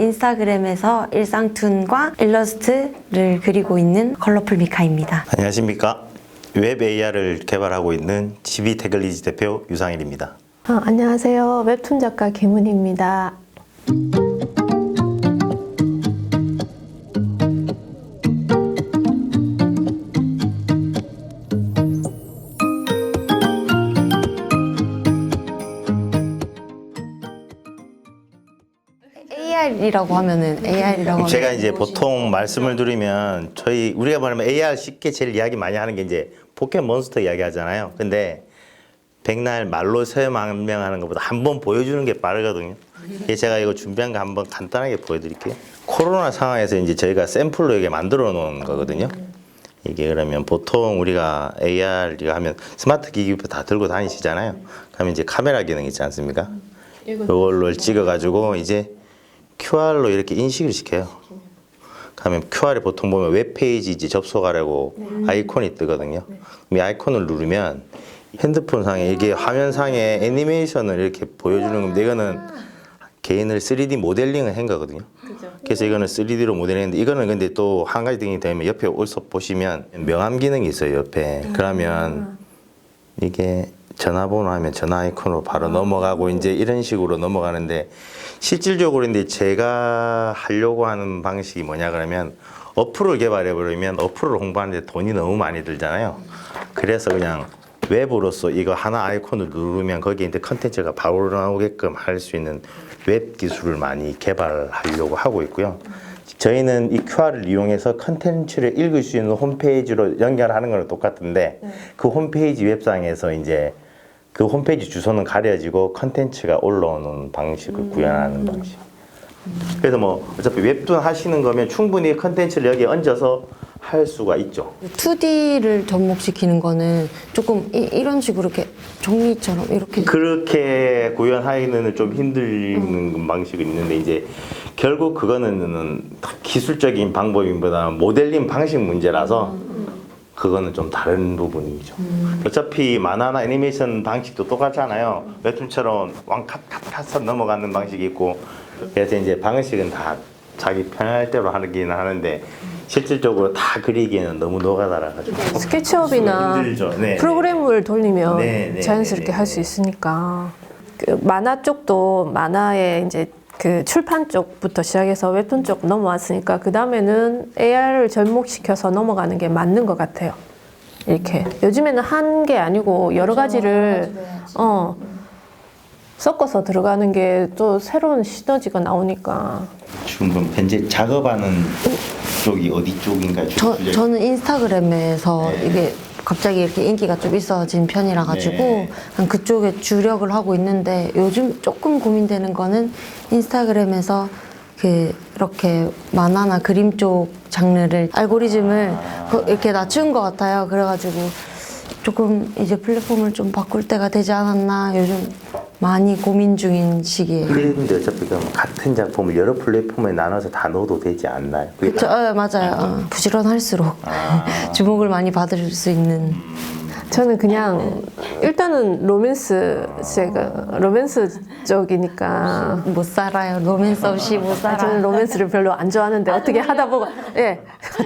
인스타그램에서 일상툰과 일러스트를 그리고 있는 컬러풀 미카입니다. 안녕하십니까. 웹 AR을 개발하고 있는 지비테크놀로지 대표 유상일입니다. 안녕하세요. 웹툰 작가 김은희입니다. AR이라고 하면 제가 이제 보통 말씀을 드리면 우리가 말하면 AR 쉽게 제일 이야기 많이 하는 게 이제 포켓몬스터 이야기 하잖아요. 근데 백날 말로 설명하는 것보다 한번 보여주는 게 빠르거든요. 제가 이거 준비한 거 한번 간단하게 보여드릴게요. 코로나 상황에서 이제 저희가 샘플로 이게 만들어 놓은 거거든요. 이게 그러면 보통 우리가 AR 하면 스마트 기기 다 들고 다니시잖아요. 그러면 이제 카메라 기능 있지 않습니까? 이걸로 찍어가지고 이제 QR로 이렇게 인식을 시켜요. 그러면 QR에 보통 보면 웹페이지 이제 접속하라고 아이콘이 뜨거든요. 이 아이콘을 누르면 핸드폰 상에 이게 화면 상에 애니메이션을 이렇게 보여주는 건데 이거는 개인을 3D 모델링을 한 거거든요. 그래서 이거는 3D로 모델링했는데 이거는 근데 또 한 가지 등이 되면 옆에 보시면 명함 기능이 있어요. 옆에. 그러면 이게 전화번호 하면 전화 아이콘으로 바로 넘어가고 이제 이런 식으로 넘어가는데 실질적으로 근데 제가 하려고 하는 방식이 뭐냐 그러면 어플을 개발해 버리면 어플을 홍보하는데 돈이 너무 많이 들잖아요. 그래서 그냥 웹으로서 이거 하나 아이콘을 누르면 거기에 이제 컨텐츠가 바로 나오게끔 할 수 있는 웹 기술을 많이 개발하려고 하고 있고요. 저희는 이 QR을 이용해서 컨텐츠를 읽을 수 있는 홈페이지로 연결하는 거랑 똑같은데 그 홈페이지 웹상에서 이제 그 홈페이지 주소는 가려지고 컨텐츠가 올라오는 방식을 구현하는 방식. 그래서 뭐 어차피 웹툰 하시는 거면 충분히 컨텐츠를 여기에 얹어서 할 수가 있죠. 2D를 접목시키는 거는 조금 이런 식으로 이렇게 종이처럼 이렇게 그렇게 구현하기는 좀 힘든 방식이 있는데 이제 결국 그거는 기술적인 방법보다 모델링 방식 문제라서 그거는 좀 다른 부분이죠. 어차피 만화나 애니메이션 방식도 똑같잖아요. 웹툰처럼 왕컷 넘어가는 방식이 있고 그래서 이제 방식은 다 자기 편할 대로 하긴 하는데 실질적으로 다 그리기에는 너무 노가다라가지고 스케치업이나 네. 프로그램을 돌리면 네. 자연스럽게 할 수 있으니까 그 만화 쪽도 만화의 이제 그 출판 쪽부터 시작해서 웹툰 쪽 넘어왔으니까 그 다음에는 AR을 접목시켜서 넘어가는 게 맞는 것 같아요. 이렇게 요즘에는 한 게 아니고 여러 가지를 섞어서 들어가는 게 또 새로운 시너지가 나오니까. 지금 그럼 현재 작업하는 쪽이 어디 쪽인가요? 저는 인스타그램에서 이게 갑자기 이렇게 인기가 좀 있어진 편이라 가지고 그쪽에 주력을 하고 있는데 요즘 조금 고민되는 거는 인스타그램에서 이렇게 만화나 그림 쪽 장르를 알고리즘을 이렇게 낮춘 것 같아요. 그래가지고 조금 이제 플랫폼을 좀 바꿀 때가 되지 않았나 요즘 많이 고민 중인 시기예요. 근데 어차피 그럼 같은 작품을 여러 플랫폼에 나눠서 다 넣어도 되지 않나요? 그렇죠, 맞아요. 부지런할수록 주목을 많이 받을 수 있는. 저는 그냥 일단은 로맨스 쪽이니까 못 살아요. 로맨스 없이 못 살아. 저는 로맨스를 별로 안 좋아하는데 어떻게 하다 보고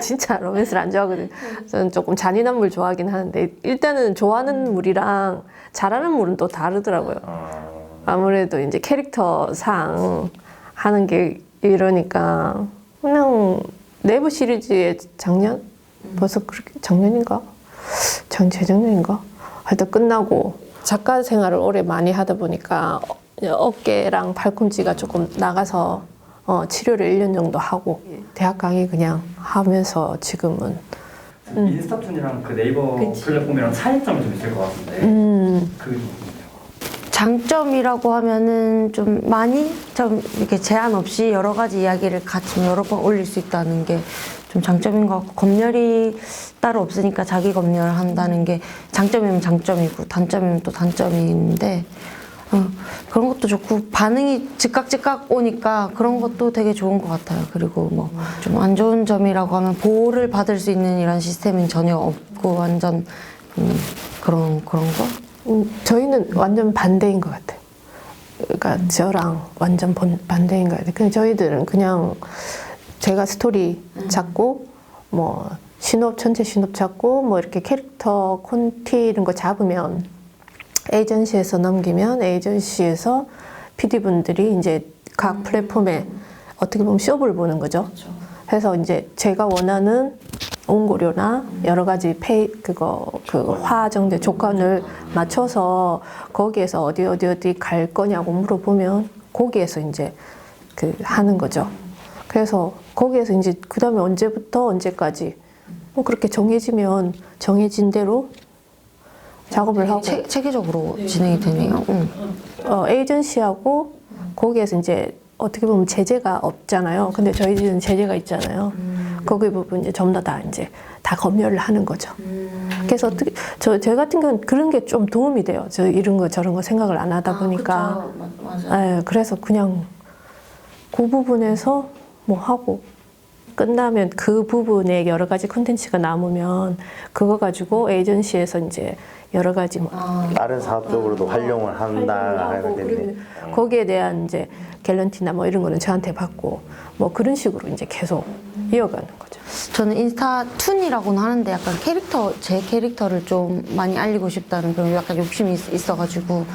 진짜 로맨스를 안 좋아하거든요. 저는 조금 잔인한 물 좋아하긴 하는데 일단은 좋아하는 물이랑 잘하는 물은 또 다르더라고요. 아무래도 이제 캐릭터상 하는 게 이러니까 그냥 네이버 시리즈의 작년? 벌써 그렇게 작년인가? 재작년인가? 하여튼 끝나고 작가 생활을 오래 많이 하다 보니까 어깨랑 팔꿈치가 조금 나가서 치료를 1년 정도 하고 대학 강의 그냥 하면서 지금은 인스타툰이랑 그 네이버 플랫폼이랑 차이점이 좀 있을 것 같은데 그게 좀 궁금해요. 장점이라고 하면은 좀 이렇게 제한 없이 여러 가지 이야기를 같이 여러 번 올릴 수 있다는 게 좀 장점인 것 같고 검열이 따로 없으니까 자기 검열을 한다는 게 장점이면 장점이고 단점이면 또 단점인데 그런 것도 좋고 반응이 즉각 오니까 그런 것도 되게 좋은 것 같아요. 그리고 뭐 좀 안 좋은 점이라고 하면 보호를 받을 수 있는 이런 시스템은 전혀 없고 완전 그런 거? 저희는 완전 반대인 것 같아요. 그러니까 저랑 완전 반대인 거예요. 근데 저희들은 그냥 제가 스토리 잡고 뭐 전체 신업 잡고 뭐 이렇게 캐릭터 콘티 이런 거 잡으면 에이전시에서 넘기면 에이전시에서 PD분들이 이제 각 플랫폼에 어떻게 보면 쇼를 보는 거죠. 그래서 이제 제가 원하는 원고료나 여러 가지 화정제 조건을 맞춰서 거기에서 어디 갈 거냐고 물어보면 거기에서 이제 하는 거죠. 그래서 거기에서 이제 그 다음에 언제부터 언제까지 뭐 그렇게 정해지면 정해진 대로 작업을 하고 체계적으로 진행이 되네요. 에이전시하고 거기에서 이제 어떻게 보면 제재가 없잖아요. 근데 저희들은 제재가 있잖아요. 거기 부분 이제 전부 다 이제 다 검열을 하는 거죠. 그래서 어떻게 제 같은 경우는 그런 게 좀 도움이 돼요. 저 이런 거 저런 거 생각을 안 하다 보니까. 맞아요. 그래서 그냥 그 부분에서 뭐 하고 끝나면 그 부분에 여러 가지 콘텐츠가 남으면 그거 가지고 에이전시에서 이제 여러 가지 뭐 다른 사업적으로도 활용을 한다 하는데 거기에 대한 이제 갤런티나 뭐 이런 거는 저한테 받고 뭐 그런 식으로 이제 계속 이어가는 거죠. 저는 인스타툰이라고는 하는데 약간 제 캐릭터를 좀 많이 알리고 싶다는 그런 약간 욕심이 있어가지고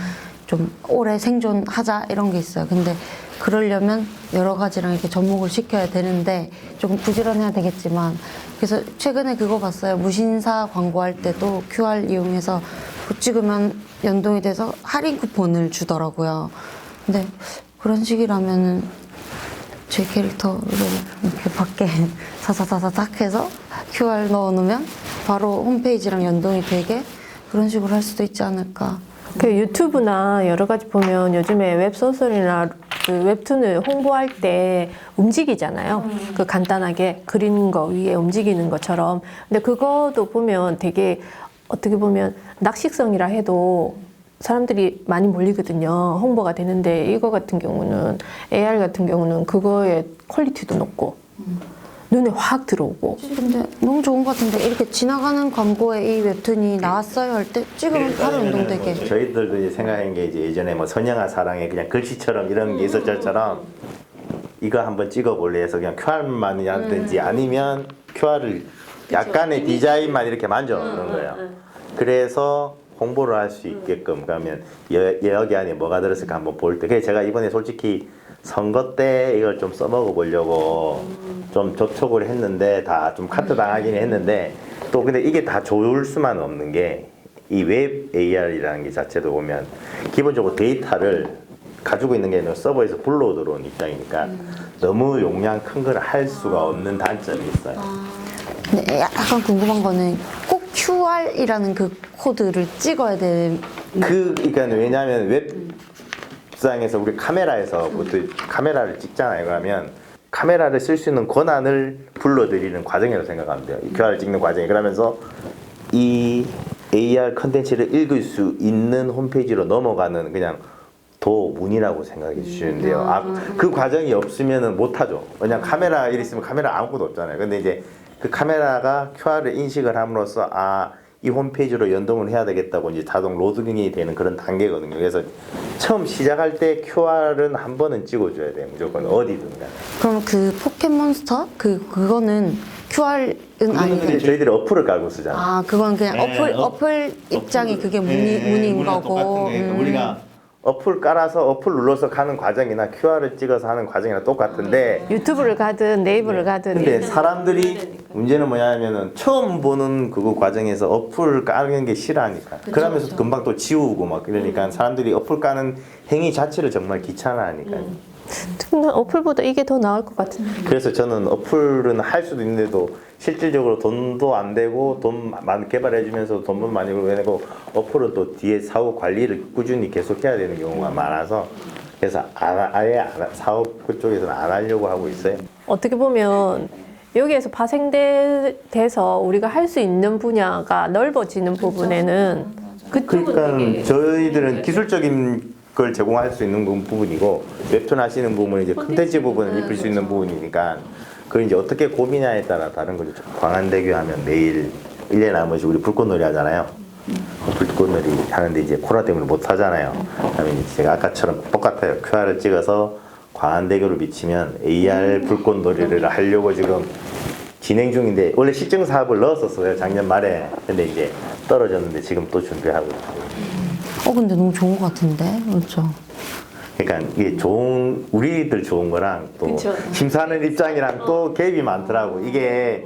좀 오래 생존하자 이런 게 있어요. 근데 그러려면 여러 가지랑 이렇게 접목을 시켜야 되는데 조금 부지런해야 되겠지만 그래서 최근에 그거 봤어요. 무신사 광고할 때도 QR 이용해서 그거 찍으면 연동이 돼서 할인 쿠폰을 주더라고요. 근데 그런 식이라면은 제 캐릭터를 이렇게 밖에 사사사사삭 해서 QR 넣어놓으면 바로 홈페이지랑 연동이 되게 그런 식으로 할 수도 있지 않을까. 그 유튜브나 여러 가지 보면 요즘에 웹소설이나 그 웹툰을 홍보할 때 움직이잖아요. 그 간단하게 그린 거 위에 움직이는 것처럼. 근데 그거도 보면 되게 어떻게 보면 낚시성이라 해도 사람들이 많이 몰리거든요. 홍보가 되는데 이거 같은 경우는 AR 같은 경우는 그거의 퀄리티도 높고 눈에 확 들어오고. 근데 너무 좋은 것 같은데 이렇게 지나가는 광고에 이 웹툰이 나왔어요 할 때 찍으면 바로 연동되게. 저희들도 이제 생각한 게 이제 예전에 뭐 선영아 사랑에 그냥 글씨처럼 이런 게 있었처럼 이거 한번 찍어볼래 해서 그냥 QR만 하든지 아니면 QR을 약간의 디자인만 이렇게 만져 그런 거예요. 그래서 홍보를 할 수 있게끔 그러면 여기 안에 뭐가 들었을까 한번 볼 때. 그래서 제가 이번에 솔직히 선거 때 이걸 좀 써먹어 보려고 좀 접촉을 했는데 다 좀 카트 당하긴 했는데 또 근데 이게 다 좋을 수만 없는 게 이 웹 AR이라는 게 자체도 보면 기본적으로 데이터를 가지고 있는 게 아니라 서버에서 불러 들어온 입장이니까 너무 용량 큰 걸 할 수가 없는 단점이 있어요. 근데 약간 궁금한 거는 꼭 QR이라는 그 코드를 찍어야 되는. 그러니까 왜냐하면 웹상에서 우리 카메라에서 보통 카메라를 찍잖아요. 그러면 카메라를 쓸 수 있는 권한을 불러들이는 과정이라고 생각하면 돼요. 이 QR을 찍는 과정이. 그러면서 이 AR 컨텐츠를 읽을 수 있는 홈페이지로 넘어가는 그냥 도문이라고 생각해 주시면 돼요. 그 과정이 없으면 못하죠. 왜냐면 카메라 일 있으면 카메라 아무것도 없잖아요. 근데 이제 그 카메라가 QR을 인식을 함으로써 이 홈페이지로 연동을 해야 되겠다고 이제 자동 로딩이 되는 그런 단계거든요. 그래서 처음 시작할 때 QR은 한 번은 찍어줘야 돼요. 무조건 어디든. 그럼 그 포켓몬스터 그거는 QR은 아니고. 저희들이 어플을 깔고 쓰잖아요. 아 그건 그냥 어플 입장이 그게 문인 거고. 우리가 어플 깔아서 어플 눌러서 가는 과정이나 QR을 찍어서 하는 과정이랑 똑같은데 유튜브를 가든 네이버를 가든. 근데 사람들이 문제는 뭐냐면은 처음 보는 그거 과정에서 어플 까는 게 싫어하니까 그러면서 금방 또 지우고 막 그러니까 사람들이 어플 까는 행위 자체를 정말 귀찮아하니까요. 어플보다 이게 더 나을 것 같은데. 그래서 저는 어플은 할 수도 있는데도 실질적으로 돈도 안 되고 돈 많이 개발해주면서 돈도 많이 벌고 어플은 또 뒤에 사후 관리를 꾸준히 계속 해야 되는 경우가 많아서 그래서 아예 사업 그쪽에서는 안 하려고 하고 있어요. 어떻게 보면 여기에서 파생돼서 우리가 할 수 있는 분야가 넓어지는 부분에는 그러니까 저희들은 기술적인 걸 제공할 수 있는 부분이고 웹툰 하시는 부분은 이제 컨텐츠 부분을 입힐 수 있는 부분이니까 그걸 이제 어떻게 고민하냐에 따라 다른 거죠. 광안대교 하면 매일 1년에 한 번씩 우리 불꽃놀이 하잖아요. 불꽃놀이 하는데 이제 코로나 때문에 못 하잖아요. 그다음에 이제 제가 아까처럼 똑같아요. QR을 찍어서 광안대교를 비치면 AR 불꽃놀이를 하려고 지금 진행 중인데 원래 실증 사업을 넣었었어요 작년 말에. 근데 이제 떨어졌는데 지금 또 준비하고 있고. 근데 너무 좋은 것 같은데, 그렇죠? 그러니까 이게 좋은 우리들 좋은 거랑 또 그쵸. 심사하는 입장이랑 또 갭이 많더라고. 이게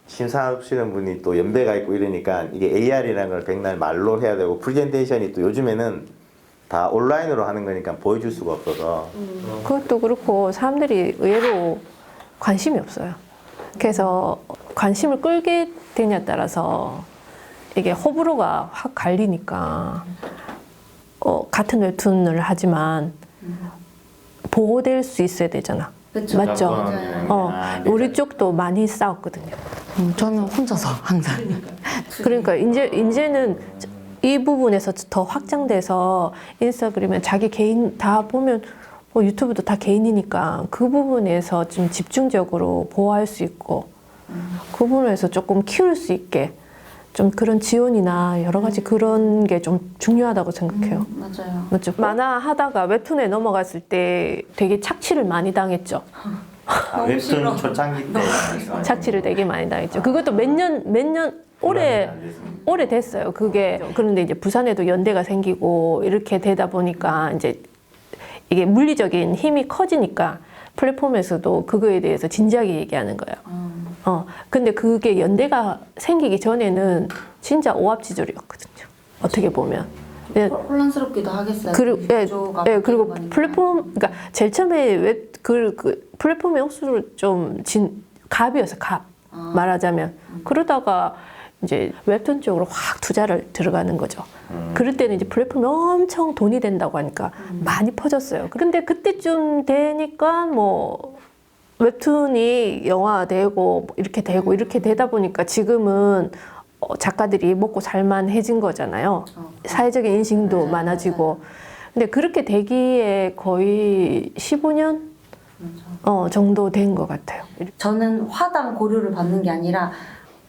심사하시는 분이 또 연배가 있고 이러니까 이게 AR이라는 걸 백날 말로 해야 되고 프레젠테이션이 또 요즘에는 다 온라인으로 하는 거니까 보여줄 수가 없어서. 그것도 그렇고 사람들이 의외로 관심이 없어요. 그래서 관심을 끌게 되냐에 따라서 이게 호불호가 확 갈리니까 같은 웹툰을 하지만 보호될 수 있어야 되잖아. 그쵸. 맞죠? 맞아요. 우리 쪽도 많이 싸웠거든요. 저는 혼자서 항상. 그러니까 이제는 이 부분에서 더 확장돼서 인스타그램에 자기 개인 다 보면 유튜브도 다 개인이니까 그 부분에서 좀 집중적으로 보호할 수 있고 그 부분에서 조금 키울 수 있게 좀 그런 지원이나 여러 가지 그런 게 좀 중요하다고 생각해요. 맞아요. 맞죠? 만화 하다가 웹툰에 넘어갔을 때 되게 착취를 많이 당했죠. 웹툰 초창기 때 착취를 되게 많이 당했죠. 그것도 몇 년 오래 됐어요. 그게 그런데 이제 부산에도 연대가 생기고 이렇게 되다 보니까 이제 이게 물리적인 힘이 커지니까 플랫폼에서도 그거에 대해서 진지하게 얘기하는 거예요. 근데 그게 연대가 생기기 전에는 진짜 오합지졸이었거든요. 어떻게 보면. 예, 혼란스럽기도 하겠어요. 그리고 플랫폼, 그러니까 제일 처음에 그 플랫폼의 옥수를 좀 갑이었어, 갑. 말하자면. 그러다가 이제 웹툰 쪽으로 확 투자를 들어가는 거죠. 그럴 때는 이제 플랫폼이 엄청 돈이 된다고 하니까 많이 퍼졌어요. 그런데 그때쯤 되니까 뭐 웹툰이 영화되고 이렇게 되고 이렇게 되다 보니까 지금은 작가들이 먹고 살만해진 거잖아요. 사회적인 인식도 많아지고. 근데 그렇게 되기에 거의 15년 정도 된 것 같아요. 저는 화당 고료를 받는 게 아니라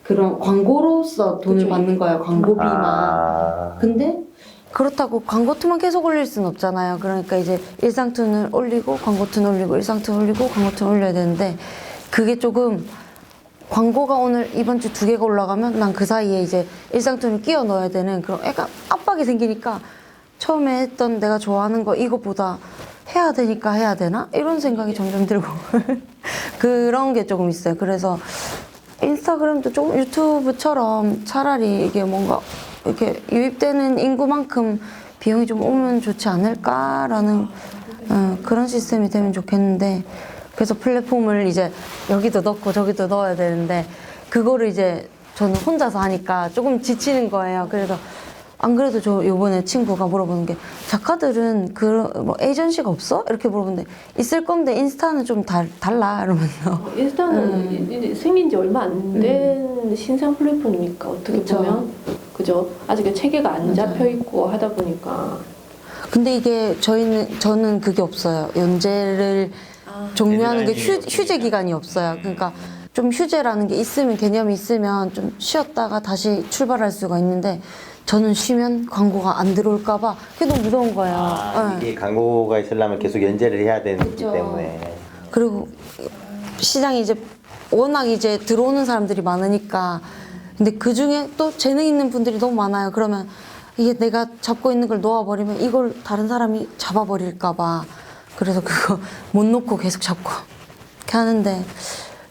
그런 광고로서 돈을 받는 거예요. 광고비만. 근데 그렇다고 광고투만 계속 올릴 수는 없잖아요. 그러니까 이제 일상툰을 올리고 광고툰 올리고 일상툰 올리고 광고툰 올려야 되는데 그게 조금 광고가 오늘 이번 주 2개가 올라가면 난 그 사이에 이제 일상툰을 끼워 넣어야 되는 그런 약간 압박이 생기니까 처음에 했던 내가 좋아하는 거 이것보다 해야 되니까 해야 되나? 이런 생각이 점점 들고 그런 게 조금 있어요. 그래서 인스타그램도 조금 유튜브처럼 차라리 이게 뭔가 이렇게 유입되는 인구만큼 비용이 좀 오면 좋지 않을까라는 그런 시스템이 되면 좋겠는데 그래서 플랫폼을 이제 여기도 넣고 저기도 넣어야 되는데 그거를 이제 저는 혼자서 하니까 조금 지치는 거예요. 그래서 안 그래도 저 요번에 친구가 물어보는 게 작가들은 뭐 에이전시가 없어? 이렇게 물어보는데 있을 건데 인스타는 좀 달라 이러면서 인스타는 생긴 지 얼마 안 된 신상 플랫폼이니까 어떻게 그쵸. 보면 그죠? 아직 체계가 안 잡혀 있고 하다 보니까 근데 이게 저는 그게 없어요. 연재를 종료하는 게 휴재 기간이 없어요. 그러니까 좀 휴재라는 게 있으면 개념이 있으면 좀 쉬었다가 다시 출발할 수가 있는데 저는 쉬면 광고가 안 들어올까봐 그게 너무 무서운 거예요. 이게 광고가 있으려면 계속 연재를 해야 되기 그쵸. 때문에. 그리고 시장이 이제 워낙 이제 들어오는 사람들이 많으니까 근데 그 중에 또 재능 있는 분들이 너무 많아요. 그러면 이게 내가 잡고 있는 걸 놓아버리면 이걸 다른 사람이 잡아버릴까봐 그래서 그거 못 놓고 계속 잡고 이렇게 하는데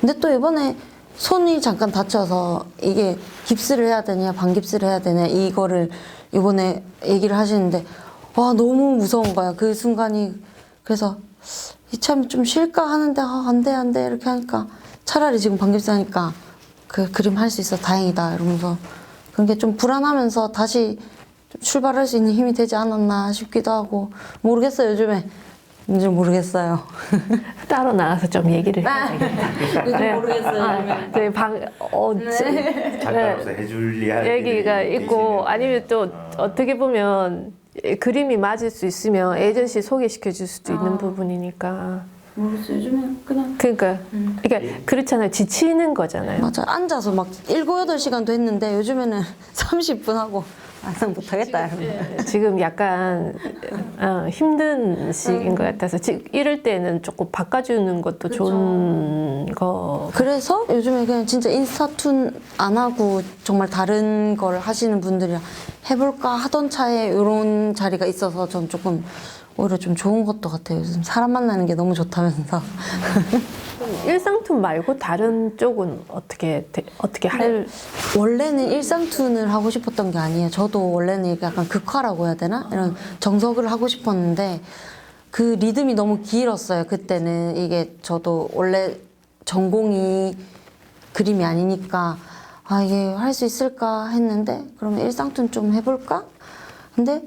근데 또 이번에 손이 잠깐 다쳐서 이게 깁스를 해야 되냐 반깁스를 해야 되냐 이거를 이번에 얘기를 하시는데 와 너무 무서운 거야 그 순간이. 그래서 이참 좀 쉴까 하는데 안 돼 이렇게 하니까 차라리 지금 반깁스 하니까 그 그림 할 수 있어 다행이다 이러면서 그런 게 좀 불안하면서 다시 좀 출발할 수 있는 힘이 되지 않았나 싶기도 하고 모르겠어요. 요즘 모르겠어요. 따로 나가서 좀 얘기를 해야 되겠다. 요즘 모르겠어요. 저희 작가로서 해줄 얘기가 있고 아니면 또 어떻게 보면 그림이 맞을 수 있으면 에이전시 소개시켜 줄 수도 있는 부분이니까 모르겠어요. 요즘엔 그냥 그러니까 이게 그렇잖아요. 지치는 거잖아요. 맞아. 앉아서 막 7, 8시간도 했는데 요즘에는 30분 하고 안 못하겠다. 지금 약간 힘든 시기인 것 같아서 이럴 때는 조금 바꿔주는 것도 좋은 거. 그래서 요즘에 그냥 진짜 인스타툰 안 하고 정말 다른 걸 하시는 분들이랑 해볼까 하던 차에 이런 자리가 있어서 전 조금 오히려 좀 좋은 것도 같아요. 요즘 사람 만나는 게 너무 좋다면서. 일상툰 말고 다른 쪽은 어떻게 할? 원래는 일상툰을 하고 싶었던 게 아니에요. 저도 원래는 이게 약간 극화라고 해야 되나? 이런 정석을 하고 싶었는데 그 리듬이 너무 길었어요. 그때는 이게 저도 원래 전공이 그림이 아니니까 아 이게 할 수 있을까 했는데 그러면 일상툰 좀 해볼까? 근데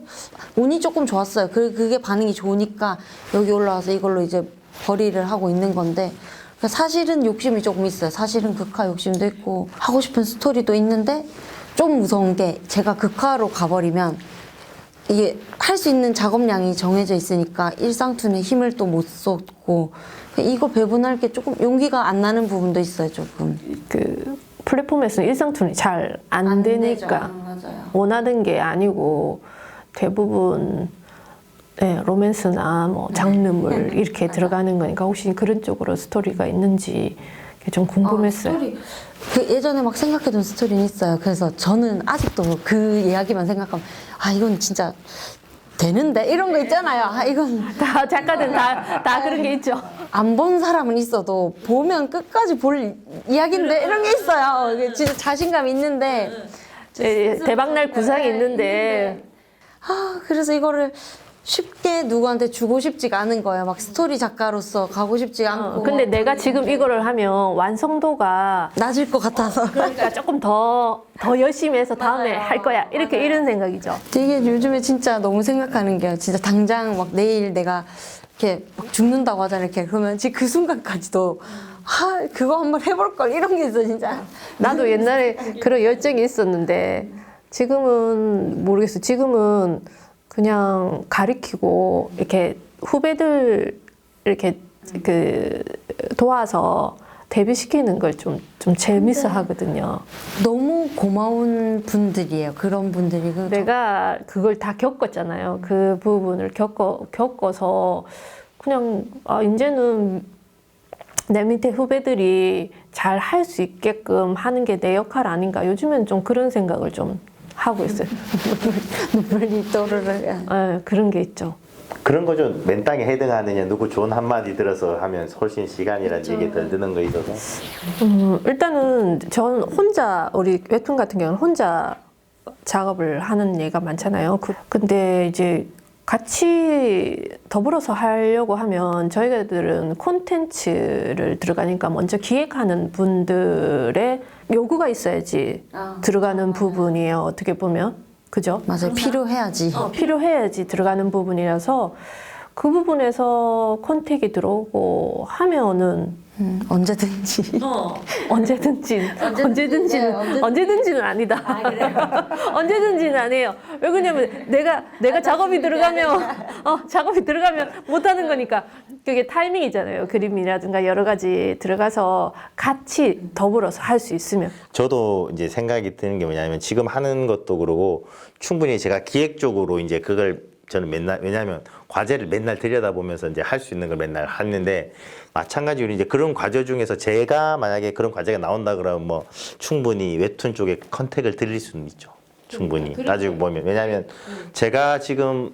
운이 조금 좋았어요. 그게 반응이 좋으니까 여기 올라와서 이걸로 이제 벌이를 하고 있는 건데 그러니까 사실은 욕심이 조금 있어요. 사실은 극화 욕심도 있고 하고 싶은 스토리도 있는데 좀 무서운 게 제가 극화로 가버리면 이게 할 수 있는 작업량이 정해져 있으니까 일상툰에 힘을 또 못 쏟고 이거 배분할 게 조금 용기가 안 나는 부분도 있어요. 조금. 그 플랫폼에서는 일상툰이 잘 안 되니까 맞아요. 원하는 게 아니고 대부분 네, 로맨스나 뭐 장르물 이렇게 들어가는 거니까 혹시 그런 쪽으로 스토리가 있는지 좀 궁금했어요. 스토리. 그 예전에 막 생각해둔 스토리는 있어요. 그래서 저는 아직도 그 이야기만 생각하면 아 이건 진짜 되는데 이런 거 있잖아요. 아 이건 다 작가들 다 그런 게 있죠. 안 본 사람은 있어도 보면 끝까지 볼 이야기인데 이런 게 있어요. 이게 진짜 자신감 있는데 대박날 구상이 있는데 아 그래서 이거를 쉽게 누구한테 주고 싶지가 않은 거예요. 막 스토리 작가로서 가고 싶지가 않고. 근데 내가 지금 이거를 하면 완성도가 낮을 것 같아서. 그러니까 조금 더 열심히 해서 다음에 할 거야. 이런 생각이죠. 되게 요즘에 진짜 너무 생각하는 게 진짜 당장 막 내일 내가 이렇게 막 죽는다고 하잖아요. 이렇게 그러면 지금 그 순간까지도 아 그거 한번 해볼 걸 이런 게 있어 진짜. 나도 옛날에 그런 열정이 있었는데 지금은 모르겠어. 지금은 그냥 가리키고 이렇게 후배들 이렇게 그 도와서 데뷔시키는 걸 좀 재밌어 하거든요. 너무 고마운 분들이에요. 그런 분들이. 내가 그걸 다 겪었잖아요. 그 부분을 겪어서 그냥 이제는 내 밑에 후배들이 잘 할 수 있게끔 하는 게 내 역할 아닌가. 요즘엔 좀 그런 생각을 좀 하고 있어요. 눈물이 떠오르르. 네, 그런 게 있죠. 그런 거죠. 맨땅에 헤딩하느냐 누구 좋은 한마디 들어서 하면 훨씬 시간이란 얘기 덜 드는 거 있어서. 일단은 전 혼자 우리 웹툰 같은 경우는 혼자 작업을 하는 예가 많잖아요. 근데 이제 같이 더불어서 하려고 하면 저희들은 콘텐츠를 들어가니까 먼저 기획하는 분들의 요구가 있어야지 들어가는 부분이에요. 어떻게 보면. 그죠? 맞아요. 필요해야지. 필요해야지 들어가는 부분이라서 그 부분에서 컨택이 들어오고 하면은 언제든지. 언제든지는 아니다. 언제든지는 아니에요. 왜 그러냐면 내가 작업이 들어가면 못하는 거니까 그게 타이밍이잖아요. 그림이라든가 여러 가지 들어가서 같이 더불어서 할 수 있으면. 저도 이제 생각이 드는 게 뭐냐면 지금 하는 것도 그러고 충분히 제가 기획적으로 이제 그걸 저는 맨날 왜냐하면 과제를 맨날 들여다보면서 이제 할 수 있는 걸 맨날 하는데 마찬가지로 이제 그런 과제 중에서 제가 만약에 그런 과제가 나온다 그러면 뭐 충분히 웹툰 쪽에 컨택을 드릴 수는 있죠. 충분히 따지고 보면 왜냐하면 제가 지금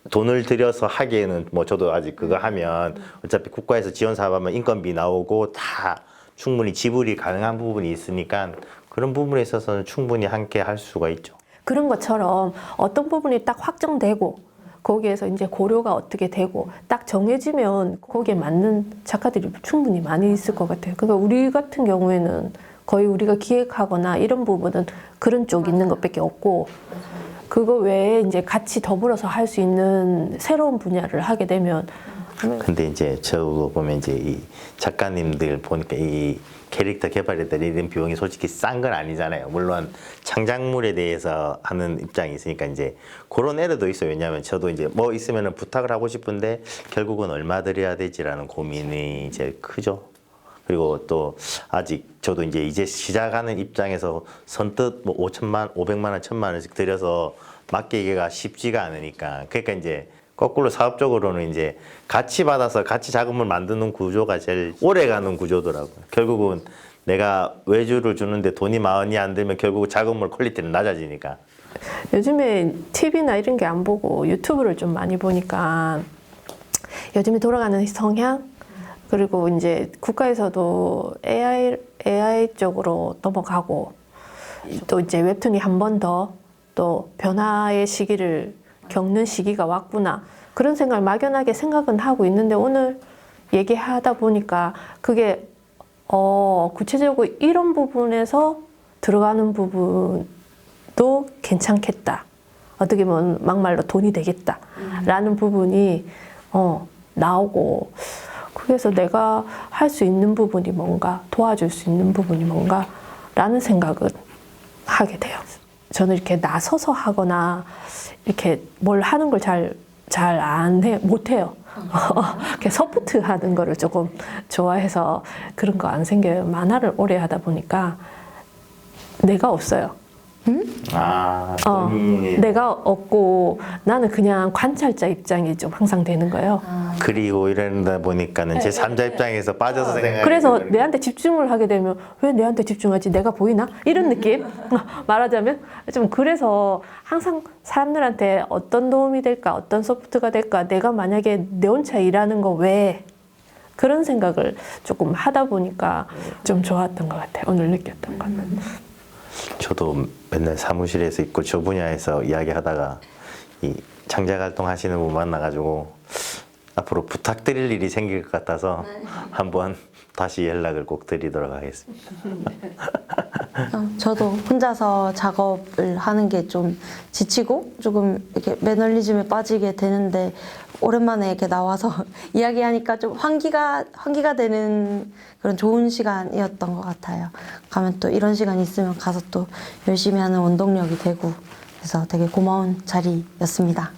돈을 들여서 하기에는 뭐 저도 아직 그거 하면 어차피 국가에서 지원 사업하면 인건비 나오고 다 충분히 지불이 가능한 부분이 있으니까 그런 부분에 있어서는 충분히 함께 할 수가 있죠. 그런 것처럼 어떤 부분이 딱 확정되고 거기에서 이제 고려가 어떻게 되고 딱 정해지면 거기에 맞는 작가들이 충분히 많이 있을 것 같아요. 그러니까 우리 같은 경우에는 거의 우리가 기획하거나 이런 부분은 그런 쪽 있는 것밖에 없고 그거 외에 이제 같이 더불어서 할 수 있는 새로운 분야를 하게 되면 근데 이제 저거 보면 이제 이 작가님들 보니까 이 캐릭터 개발에 들이는 비용이 솔직히 싼 건 아니잖아요. 물론 창작물에 대해서 하는 입장이 있으니까 이제 그런 애들도 있어요. 왜냐하면 저도 이제 뭐 있으면은 부탁을 하고 싶은데 결국은 얼마 들여야 되지라는 고민이 제일 크죠. 그리고 또 아직 저도 이제 시작하는 입장에서 선뜻 뭐 500만 원, 1000만 원씩 들여서 맡기기가 쉽지가 않으니까. 그러니까 이제 거꾸로 사업적으로는 이제 같이 받아서 같이 자금을 만드는 구조가 제일 오래 가는 구조더라고요. 결국은 내가 외주를 주는데 돈이 많이 안 들면 결국 자금물 퀄리티는 낮아지니까. 요즘에 TV나 이런 게 안 보고 유튜브를 좀 많이 보니까 요즘에 돌아가는 성향 그리고 이제 국가에서도 AI 쪽으로 넘어가고 또 이제 웹툰이 한 번 더 또 변화의 시기를 겪는 시기가 왔구나 그런 생각을 막연하게 생각은 하고 있는데 오늘 얘기하다 보니까 그게 구체적으로 이런 부분에서 들어가는 부분도 괜찮겠다. 어떻게 보면 막말로 돈이 되겠다. 라는 부분이 나오고 그래서 내가 할 수 있는 부분이 뭔가 도와줄 수 있는 부분이 뭔가 라는 생각은 하게 돼요. 저는 이렇게 나서서 하거나 이렇게 뭘 하는 걸 못해요. 이렇게 서포트 하는 거를 조금 좋아해서 그런 거 안 생겨요. 만화를 오래 하다 보니까 내가 없어요. 내가 없고 나는 그냥 관찰자 입장이 좀 항상 되는 거예요. 그리고 이러다 보니까는 제 3자 입장에서 빠져서 생각하게 그래서 되는 내한테 집중을 하게 되면 왜 내한테 집중하지? 내가 보이나? 이런 느낌? 말하자면 좀 그래서 항상 사람들한테 어떤 도움이 될까? 어떤 서포트가 될까? 내가 만약에 내 혼자 일하는 거 왜? 그런 생각을 조금 하다 보니까 좀 좋았던 것 같아요. 오늘 느꼈던 거는. 저도 맨날 사무실에서 있고 저 분야에서 이야기하다가 이 창작 활동 하시는 분 만나가지고 앞으로 부탁드릴 일이 생길 것 같아서 한번 다시 연락을 꼭 드리도록 하겠습니다. 저도 혼자서 작업을 하는 게 좀 지치고 조금 이렇게 매너리즘에 빠지게 되는데 오랜만에 이렇게 나와서 이야기하니까 좀 환기가 되는 그런 좋은 시간이었던 것 같아요. 가면 또 이런 시간이 있으면 가서 또 열심히 하는 원동력이 되고 그래서 되게 고마운 자리였습니다.